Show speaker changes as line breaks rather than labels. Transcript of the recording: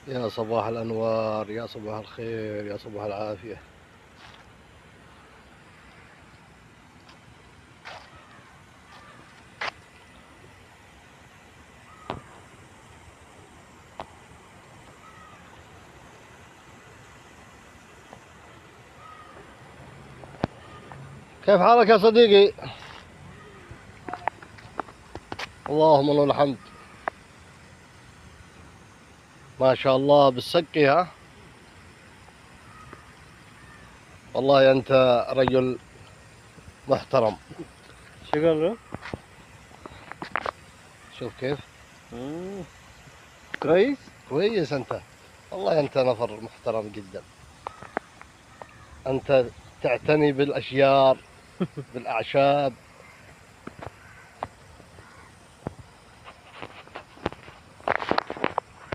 يا صباح الأنوار، يا صباح الخير، يا صباح العافية. كيف حالك يا صديقي؟ اللهم له الحمد. ما شاء الله بالسقي ها. والله أنت رجل محترم.
شو قال له؟
شوف كيف
كويس؟
كويس أنت. والله أنت نفر محترم جدا. أنت تعتني بالأشجار، بالأعشاب،